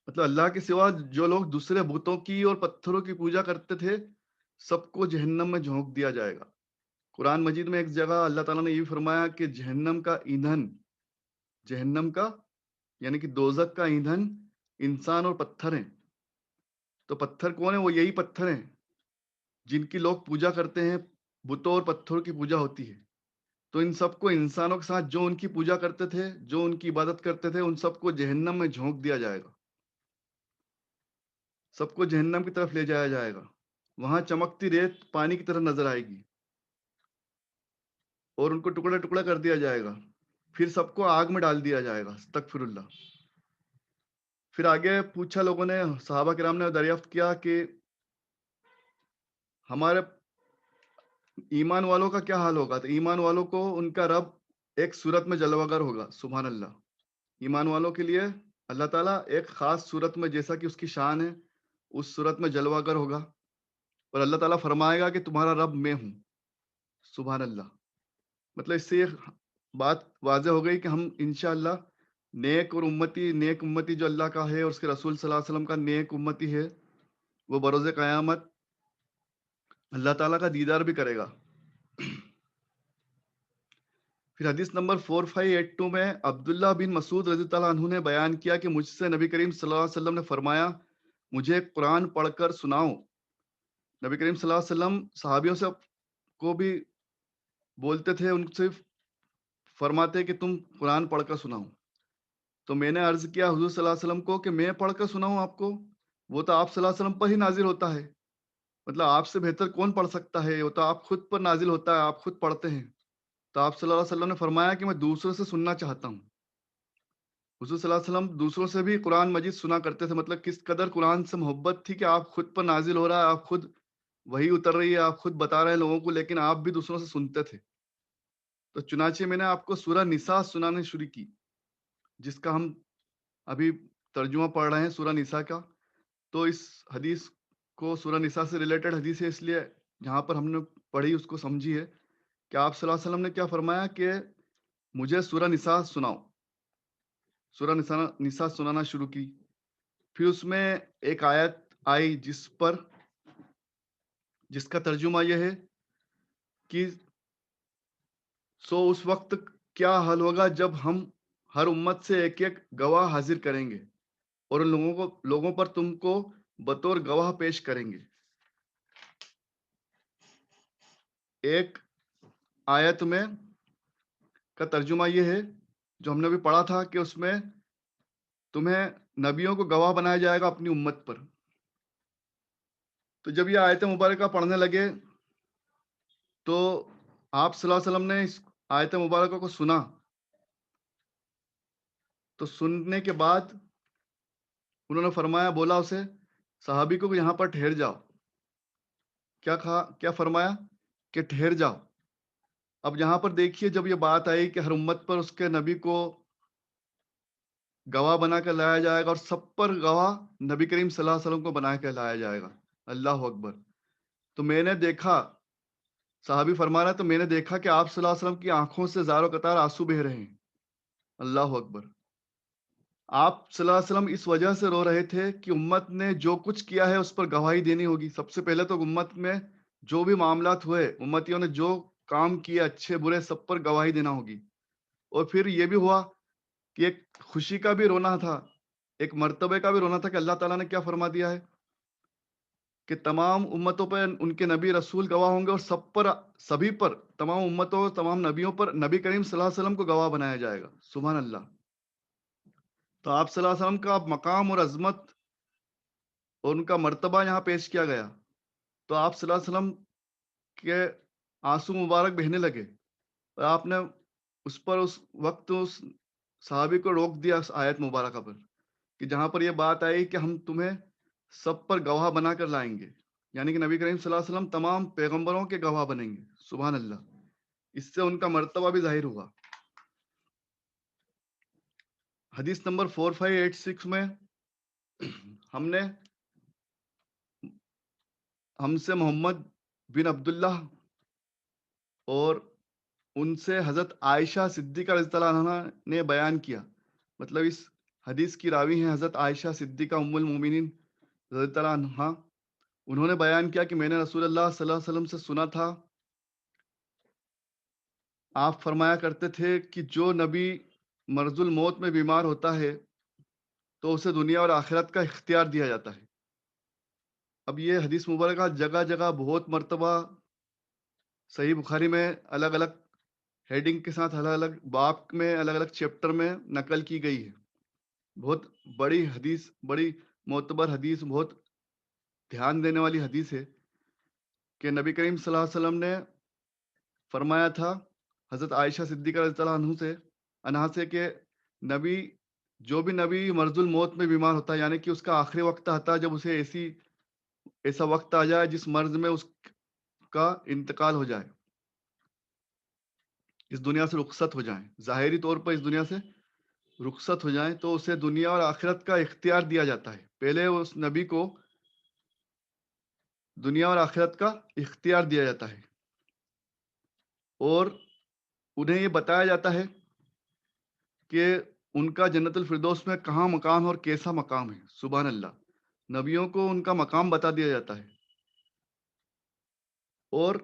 مطلب اللہ کے سوا جو لوگ دوسرے بتوں کی اور پتھروں کی پوجا کرتے تھے سب کو جہنم میں جھونک دیا جائے گا. قرآن مجید میں ایک جگہ اللہ تعالیٰ نے یہ فرمایا کہ جہنم کا یعنی کہ دوزخ کا ایندھن انسان اور پتھر ہیں. تو پتھر کون ہے؟ وہ یہی پتھر ہیں جن کی لوگ پوجا کرتے ہیں. بتوں اور پتھروں کی پوجا ہوتی ہے تو ان سب کو انسانوں کے ساتھ جو ان کی پوجا کرتے تھے، جو ان کی عبادت کرتے تھے، ان سب کو جہنم میں جھونک دیا جائے گا. سب کو جہنم کی طرف لے جایا جائے گا. وہاں چمکتی ریت پانی کی طرح نظر آئے گی اور ان کو ٹکڑا ٹکڑا کر دیا جائے گا. پھر سب کو آگ میں ڈال دیا جائے گا. استغفر اللہ. پھر آگے پوچھا لوگوں نے، صحابہ کرام نے دریافت کیا کہ ہمارے ایمان والوں کا کیا حال ہوگا؟ تو ایمان والوں کو ان کا رب ایک صورت میں جلوہ گر ہوگا. سبحان اللہ. ایمان والوں کے لیے اللہ تعالیٰ ایک خاص صورت میں، جیسا کہ اس کی شان ہے، اس صورت میں جلوہ گر ہوگا اور اللہ تعالیٰ فرمائے گا کہ تمہارا رب میں ہوں. سبحان اللہ. مطلب اس سے یہ بات واضح ہو گئی کہ ہم انشاءاللہ نیک امتی جو اللہ کا ہے اور اس کے رسول صلی اللہ علیہ وسلم کا نیک امتی ہے، وہ بروز قیامت اللہ تعالیٰ کا دیدار بھی کرے گا. پھر حدیث نمبر 4582 میں عبداللہ بن مسعود رضی اللہ عنہ نے بیان کیا کہ مجھ سے نبی کریم صلی اللہ علیہ وسلم نے فرمایا مجھے قرآن پڑھ کر سناؤ. نبی کریم صلی اللہ علیہ وسلم صحابیوں سے کو بھی بولتے تھے، ان سے فرماتے کہ تم قرآن پڑھ کر سناؤ. تو میں نے عرض کیا حضور صلی اللہ علیہ وسلم کو کہ میں پڑھ کر سناؤں آپ کو؟ وہ تو آپ صلی اللہ علیہ وسلم پر ہی نازل ہوتا ہے. مطلب آپ سے بہتر کون پڑھ سکتا ہے؟ وہ تو آپ خود پر نازل ہوتا ہے، آپ خود پڑھتے ہیں. تو آپ صلی اللہ علیہ وسلم نے فرمایا کہ میں دوسروں سے سننا چاہتا ہوں. حضور صلی اللہ علیہ وسلم دوسروں سے بھی قرآن مجید سنا کرتے تھے. مطلب کس قدر قرآن سے محبت تھی کہ آپ خود پر نازل ہو رہا ہے، آپ خود وہی اتر رہی ہے، آپ خود بتا رہے ہیں لوگوں کو، لیکن آپ بھی دوسروں سے سنتے تھے. تو چنانچہ میں نے آپ کو سورہ نساء سنانے شروع کی، جس کا ہم ابھی ترجمہ پڑھ رہے ہیں سورہ نساء کا. تو اس حدیث کو سورہ نساء سے ریلیٹڈ حدیث ہے، اس لیے جہاں پر ہم نے پڑھی اس کو سمجھی ہے کہ آپ صلی اللہ علیہ وسلم نے کیا فرمایا کہ مجھے سورہ نساء سناؤ. سورہ نساء سنانا شروع کی. پھر اس میں ایک آیت آئی جس کا ترجمہ یہ ہے کہ سو اس وقت کیا حل ہوگا جب ہم ہر امت سے ایک ایک گواہ حاضر کریں گے اور ان لوگوں پر تم کو بطور گواہ پیش کریں گے. ایک آیت میں کا ترجمہ یہ ہے جو ہم نے بھی پڑھا تھا کہ اس میں تمہیں نبیوں کو گواہ بنایا جائے گا اپنی امت پر. تو جب یہ آیت مبارکہ پڑھنے لگے تو آپ صلی اللہ علیہ وسلم نے اس آیت مبارکہ کو سنا. تو سننے کے بعد انہوں نے فرمایا، بولا اسے صحابی کو یہاں پر ٹھہر جاؤ. کیا فرمایا کہ ٹھہر جاؤ. اب یہاں پر دیکھیے جب یہ بات آئی کہ ہر امت پر اس کے نبی کو گواہ بنا کر لایا جائے گا اور سب پر گواہ نبی کریم صلی اللہ علیہ وسلم کو بنا کے لایا جائے گا. اللہ اکبر. تو میں نے دیکھا، صحابی فرما رہا تو میں نے دیکھا کہ آپ صلی اللہ علیہ وسلم کی آنکھوں سے زار و قطار آنسو بہ رہے ہیں. اللہ اکبر. آپ صلی اللہ علیہ وسلم اس وجہ سے رو رہے تھے کہ امت نے جو کچھ کیا ہے اس پر گواہی دینی ہوگی. سب سے پہلے تو امت میں جو بھی معاملات ہوئے، امتیوں نے جو کام کیے اچھے برے سب پر گواہی دینا ہوگی. اور پھر یہ بھی ہوا کہ ایک خوشی کا بھی رونا تھا، ایک مرتبے کا بھی رونا تھا کہ اللہ تعالیٰ نے کیا فرما دیا ہے کہ تمام امتوں پر ان کے نبی رسول گواہ ہوں گے اور سبھی پر، تمام امتوں تمام نبیوں پر نبی کریم صلی اللہ علیہ وسلم کو گواہ بنایا جائے گا. سبحان اللہ. تو آپ صلی اللہ علیہ وسلم کا مقام اور عظمت اور ان کا مرتبہ یہاں پیش کیا گیا. تو آپ صلی اللہ علیہ وسلم کے آنسو مبارک بہنے لگے اور آپ نے اس وقت اس صحابی کو روک دیا اس آیت مبارکہ پر کہ جہاں پر یہ بات آئی کہ ہم تمہیں سب پر گواہ بنا کر لائیں گے، یعنی کہ نبی کریم صلی اللہ علیہ وسلم تمام پیغمبروں کے گواہ بنیں گے. سبحان اللہ. اس سے ان کا مرتبہ بھی ظاہر ہوا. حدیث نمبر 4586 میں ہم سے محمد بن عبداللہ اور ان سے حضرت عائشہ صدیقہ رضی اللہ عنہا نے بیان کیا. مطلب اس حدیث کی راوی ہیں حضرت عائشہ صدیقہ ام المومنین رضی اللہ عنہا. انہوں نے بیان کیا کہ میں نے رسول اللہ صلی اللہ علیہ وسلم سے سنا تھا، آپ فرمایا کرتے تھے کہ جو نبی مرض الموت میں بیمار ہوتا ہے تو اسے دنیا اور آخرت کا اختیار دیا جاتا ہے. اب یہ حدیث مبارکہ جگہ جگہ بہت مرتبہ صحیح بخاری میں الگ الگ ہیڈنگ کے ساتھ الگ الگ باب میں الگ الگ چیپٹر میں نقل کی گئی ہے. بہت بڑی حدیث، بڑی معتبر حدیث، بہت دھیان دینے والی حدیث ہے کہ نبی کریم صلی اللہ علیہ وسلم نے فرمایا تھا حضرت عائشہ صدیقہ رضی اللہ عنہا سے کہ جو بھی نبی مرض الموت میں بیمار ہوتا ہے، یعنی کہ اس کا آخری وقت آتا ہے جب اسے ایسا وقت آ جائے جس مرض میں اس کا انتقال ہو جائے، اس دنیا سے رخصت ہو جائیں، ظاہری طور پر اس دنیا سے رخصت ہو جائیں، تو اسے دنیا اور آخرت کا اختیار دیا جاتا ہے. پہلے اس نبی کو دنیا اور آخرت کا اختیار دیا جاتا ہے اور انہیں یہ بتایا جاتا ہے کہ ان کا جنت الفردوس میں کہاں مقام اور کیسا مقام ہے. سبحان اللہ. نبیوں کو ان کا مقام بتا دیا جاتا ہے اور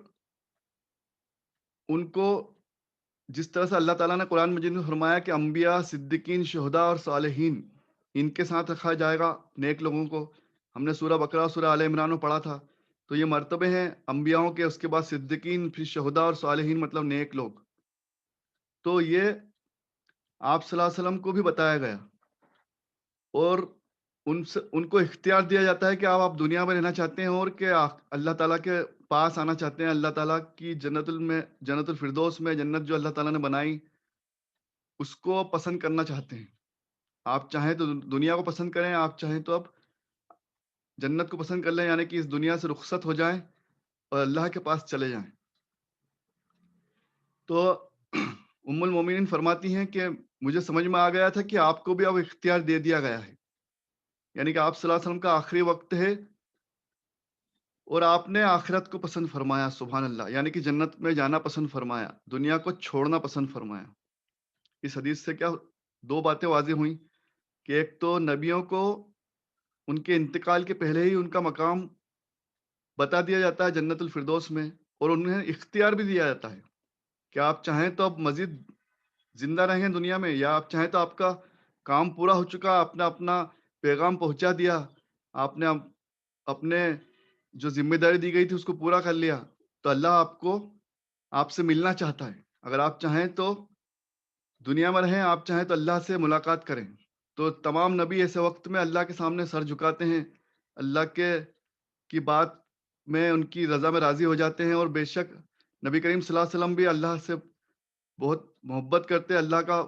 ان کو جس طرح سے اللہ تعالیٰ نے قرآن مجید میں فرمایا کہ انبیاء، صدیقین، شہداء اور صالحین ان کے ساتھ رکھا جائے گا نیک لوگوں کو. ہم نے سورہ بقرہ، سورہ آل عمران میں پڑھا تھا. تو یہ مرتبے ہیں انبیاؤں کے، اس کے بعد صدیقین، پھر شہداء اور صالحین مطلب نیک لوگ. تو یہ آپ صلی اللہ علیہ وسلم کو بھی بتایا گیا اور ان کو اختیار دیا جاتا ہے کہ آپ دنیا میں رہنا چاہتے ہیں اور کہ اللہ تعالیٰ کے پاس آنا چاہتے ہیں، اللہ تعالیٰ کی جنت الفردوس میں، جنت جو اللہ تعالیٰ نے بنائی اس کو پسند کرنا چاہتے ہیں. آپ چاہیں تو دنیا کو پسند کریں، آپ چاہیں تو اب جنت کو پسند کر لیں، یعنی کہ اس دنیا سے رخصت ہو جائیں اور اللہ کے پاس چلے جائیں. تو ام المومنین فرماتی ہیں کہ مجھے سمجھ میں آ گیا تھا کہ آپ کو بھی اب اختیار دے دیا گیا ہے، یعنی کہ آپ صلی اللہ علیہ وسلم کا آخری وقت ہے اور آپ نے آخرت کو پسند فرمایا. سبحان اللہ. یعنی کہ جنت میں جانا پسند فرمایا، دنیا کو چھوڑنا پسند فرمایا. اس حدیث سے کیا دو باتیں واضح ہوئیں کہ ایک تو نبیوں کو ان کے انتقال کے پہلے ہی ان کا مقام بتا دیا جاتا ہے جنت الفردوس میں، اور انہیں اختیار بھی دیا جاتا ہے کہ آپ چاہیں تو اب مزید زندہ رہیں دنیا میں، یا آپ چاہیں تو آپ کا کام پورا ہو چکا، آپ نے اپنا پیغام پہنچا دیا، آپ نے اپنے جو ذمہ داری دی گئی تھی اس کو پورا کر لیا، تو اللہ آپ سے ملنا چاہتا ہے۔ اگر آپ چاہیں تو دنیا میں رہیں، آپ چاہیں تو اللہ سے ملاقات کریں۔ تو تمام نبی ایسے وقت میں اللہ کے سامنے سر جھکاتے ہیں، اللہ کی بات میں ان کی رضا میں راضی ہو جاتے ہیں، اور بے شک نبی کریم صلی اللہ علیہ وسلم بھی اللہ سے بہت محبت کرتے ہیں، اللہ کا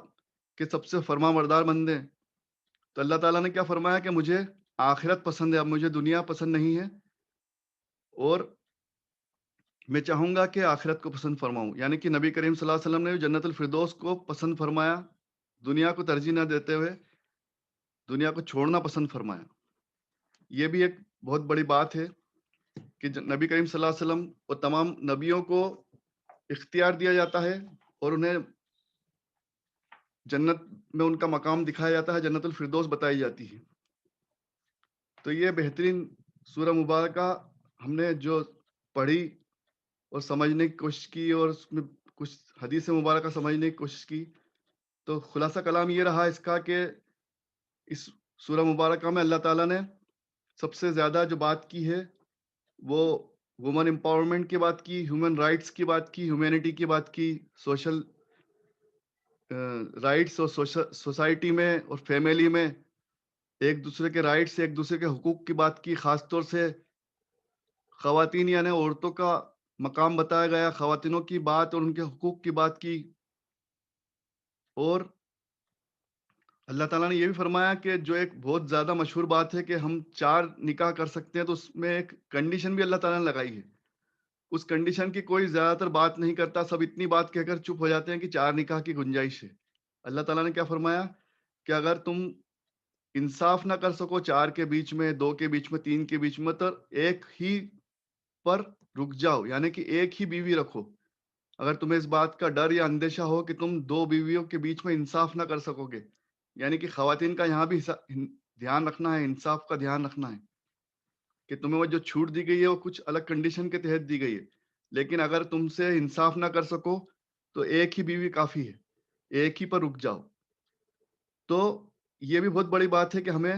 کہ سب سے فرما بردار بندے ہیں۔ تو اللہ تعالیٰ نے کیا فرمایا کہ مجھے آخرت پسند ہے، اب مجھے دنیا پسند نہیں ہے، اور میں چاہوں گا کہ آخرت کو پسند فرماؤں، یعنی کہ نبی کریم صلی اللہ علیہ وسلم نے جنت الفردوس کو پسند فرمایا، دنیا کو ترجیح نہ دیتے ہوئے دنیا کو چھوڑنا پسند فرمایا۔ یہ بھی ایک بہت بڑی بات ہے کہ نبی کریم صلی اللہ علیہ وسلم اور تمام نبیوں کو اختیار دیا جاتا ہے، اور انہیں جنت میں ان کا مقام دکھایا جاتا ہے، جنت الفردوس بتائی جاتی ہے۔ تو یہ بہترین سورہ مبارکہ ہم نے جو پڑھی اور سمجھنے کی کوشش کی، اور اس میں کچھ حدیث مبارکہ سمجھنے کی کوشش کی، تو خلاصہ کلام یہ رہا اس کا کہ اس سورہ مبارکہ میں اللہ تعالیٰ نے سب سے زیادہ جو بات کی ہے وہ وومن امپاورمنٹ کی بات کی، ہیومن رائٹس کی بات کی، ہیومینٹی کی بات کی، سوشل رائٹس اور سوسائٹی میں اور فیملی میں ایک دوسرے کے رائٹس، ایک دوسرے کے حقوق کی بات کی، خاص طور سے خواتین یعنی عورتوں کا مقام بتایا گیا، خواتینوں کی بات اور ان کے حقوق کی بات کی، اور اللہ تعالیٰ نے یہ بھی فرمایا کہ جو ایک بہت زیادہ مشہور بات ہے کہ ہم 4 نکاح کر سکتے ہیں، تو اس میں ایک کنڈیشن بھی اللہ تعالیٰ نے لگائی ہے۔ اس کنڈیشن کی کوئی زیادہ تر بات نہیں کرتا، سب اتنی بات کہہ کر چپ ہو جاتے ہیں کہ 4 نکاح کی گنجائش ہے۔ اللہ تعالیٰ نے کیا فرمایا کہ اگر تم انصاف نہ کر سکو 4 کے بیچ میں، 2 کے بیچ میں، 3 کے بیچ میں، تو ایک ہی پر رک جاؤ، یعنی کہ ایک ہی بیوی رکھو۔ اگر تمہیں اس بات کا ڈر یا اندیشہ ہو کہ تم 2 بیویوں کے بیچ میں انصاف نہ کر سکو گے، یعنی کہ خواتین کا یہاں بھی دھیان رکھنا ہے، انصاف کا دھیان رکھنا ہے کہ تمہیں وہ جو چھوٹ دی گئی ہے وہ کچھ الگ کنڈیشن کے تحت دی گئی ہے، لیکن اگر تم سے انصاف نہ کر سکو تو ایک ہی بیوی کافی ہے، ایک ہی پر رک جاؤ۔ تو یہ بھی بہت بڑی بات ہے کہ ہمیں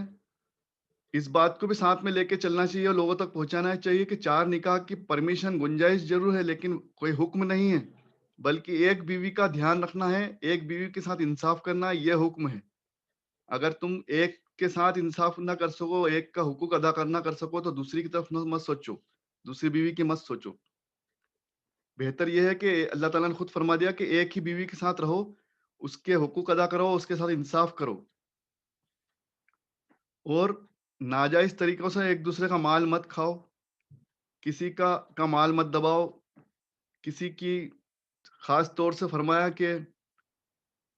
اس بات کو بھی ساتھ میں لے کے چلنا چاہیے اور لوگوں تک پہنچانا چاہیے کہ 4 نکاح کی پرمیشن گنجائش ضرور ہے، لیکن کوئی حکم نہیں ہے، بلکہ ایک بیوی کا دھیان رکھنا ہے، ایک بیوی کے ساتھ انصاف کرنا، یہ حکم ہے۔ اگر تم ایک کے ساتھ انصاف نہ کر سکو، ایک کا حقوق ادا کرنا کر سکو، تو دوسری کی طرف مت سوچو، دوسری بیوی کی مت سوچو۔ بہتر یہ ہے کہ اللہ تعالیٰ نے خود فرما دیا کہ ایک ہی بیوی کے ساتھ رہو، اس کے حقوق ادا کرو، اس کے ساتھ انصاف کرو، اور ناجائز طریقوں سے ایک دوسرے کا مال مت کھاؤ، کسی کا مال مت دباؤ، کسی کی خاص طور سے فرمایا کہ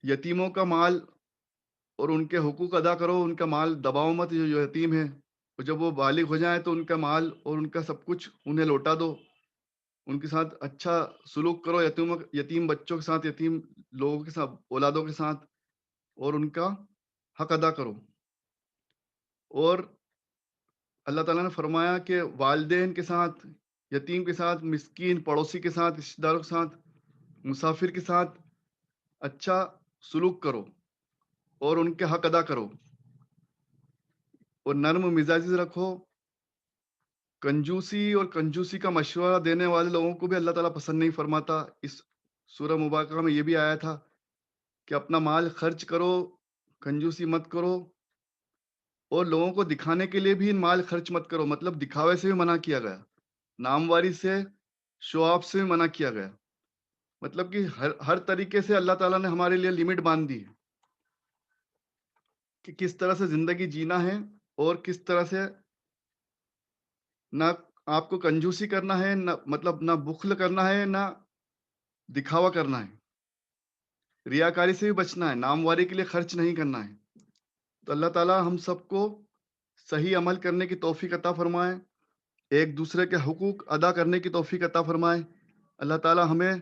یتیموں کا مال اور ان کے حقوق ادا کرو، ان کا مال دباؤ مت، جو یتیم ہے، اور جب وہ بالغ ہو جائیں تو ان کا مال اور ان کا سب کچھ انہیں لوٹا دو، ان کے ساتھ اچھا سلوک کرو، یتیم بچوں کے ساتھ، یتیم لوگوں کے ساتھ، اولادوں کے ساتھ، اور ان کا حق ادا کرو۔ اور اللہ تعالیٰ نے فرمایا کہ والدین کے ساتھ، یتیم کے ساتھ، مسکین پڑوسی کے ساتھ، رشتہ داروں کے ساتھ، مسافر کے ساتھ اچھا سلوک کرو اور ان کے حق ادا کرو، اور نرم مزاجی سے رکھو۔ کنجوسی کا مشورہ دینے والے لوگوں کو بھی اللہ تعالیٰ پسند نہیں فرماتا۔ اس سورہ مبارکہ میں یہ بھی آیا تھا کہ اپنا مال خرچ کرو، کنجوسی مت کرو، اور لوگوں کو دکھانے کے لیے بھی مال خرچ مت کرو، مطلب دکھاوے سے بھی منع کیا گیا، نامواری سے، شو آف سے بھی منع کیا گیا، مطلب کہ ہر طریقے سے اللہ تعالیٰ نے ہمارے لیے لمٹ باندھ دی ہے کہ کس طرح سے زندگی جینا ہے، اور کس طرح سے نہ آپ کو کنجوسی کرنا ہے، نہ مطلب نہ بخل کرنا ہے، نہ دکھاوا کرنا ہے، ریاکاری سے بھی بچنا ہے، نامواری کے لیے خرچ نہیں کرنا ہے۔ تو اللہ تعالیٰ ہم سب کو صحیح عمل کرنے کی توفیق عطا فرمائے، ایک دوسرے کے حقوق ادا کرنے کی توفیق عطا فرمائے۔ اللہ تعالیٰ ہمیں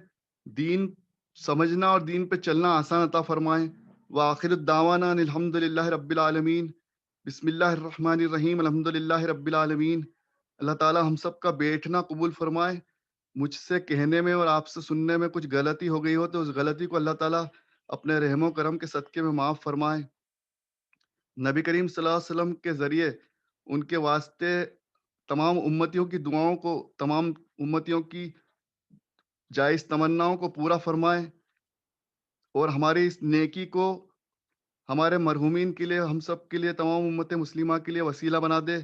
دین سمجھنا اور دین پہ چلنا آسان عطا فرمائے۔ وآخر الدعوانا ان الحمد للہ رب العالمین۔ بسم اللہ الرحمن الرحیم، الحمد للہ رب العالمین۔ اللہ تعالیٰ ہم سب کا بیٹھنا قبول فرمائے۔ مجھ سے کہنے میں اور آپ سے سننے میں کچھ غلطی ہو گئی ہو تو اس غلطی کو اللہ تعالیٰ اپنے رحم و کرم کے صدقے میں معاف فرمائے۔ نبی کریم صلی اللہ علیہ وسلم کے ذریعے ان کے واسطے تمام امتیوں کی دعاؤں کو، تمام امتیوں کی جائز تمناؤں کو پورا فرمائے، اور ہماری اس نیکی کو ہمارے مرحومین کے لیے، ہم سب کے لیے، تمام امت مسلمہ کے لیے وسیلہ بنا دے،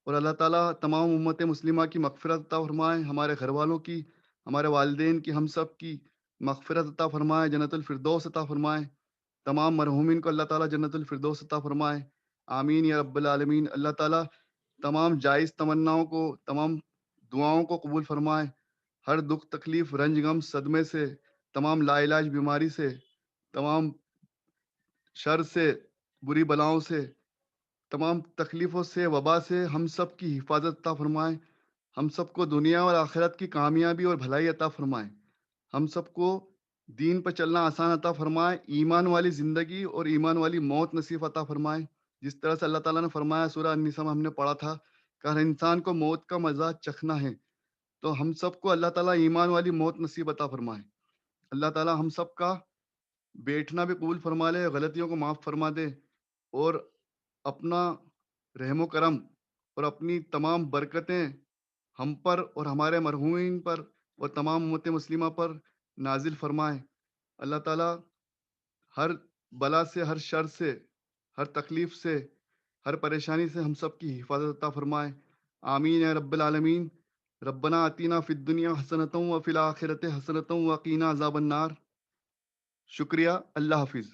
اور اللہ تعالیٰ تمام امت مسلمہ کی مغفرت عطا فرمائے، ہمارے گھر والوں کی، ہمارے والدین کی، ہم سب کی مغفرت عطا فرمائے، جنت الفردوس عطا فرمائے۔ تمام مرحومین کو اللہ تعالیٰ جنت الفردوس عطا فرمائے، آمین یا رب العالمین۔ اللہ تعالیٰ تمام جائز تمناؤں کو، تمام دعاؤں کو قبول فرمائے، ہر دکھ تکلیف رنج غم صدمے سے، تمام لا علاج بیماری سے، تمام شر سے، بری بلاؤں سے، تمام تکلیفوں سے، وبا سے ہم سب کی حفاظت عطا فرمائے، ہم سب کو دنیا اور آخرت کی کامیابی اور بھلائی عطا فرمائے، ہم سب کو دین پر چلنا آسان عطا فرمائے، ایمان والی زندگی اور ایمان والی موت نصیب عطا فرمائے۔ جس طرح سے اللہ تعالیٰ نے فرمایا سورہ النساء میں ہم نے پڑھا تھا کہ ہر انسان کو موت کا مزہ چکھنا ہے، تو ہم سب کو اللہ تعالیٰ ایمان والی موت نصیب عطا فرمائے۔ اللہ تعالیٰ ہم سب کا بیٹھنا بھی قبول فرما لے، غلطیوں کو معاف فرما دے، اور اپنا رحم و کرم اور اپنی تمام برکتیں ہم پر اور ہمارے مرحومین پر اور تمام امت مسلمہ پر نازل فرمائے۔ اللہ تعالیٰ ہر بلا سے، ہر شر سے، ہر تکلیف سے، ہر پریشانی سے ہم سب کی حفاظت عطا فرمائے، آمین یا رب العالمین۔ ربنا آتینا فی الدنیا حسنۃ وفی الآخرۃ حسنۃ وقینا عذاب النار۔ شکریہ، اللہ حافظ۔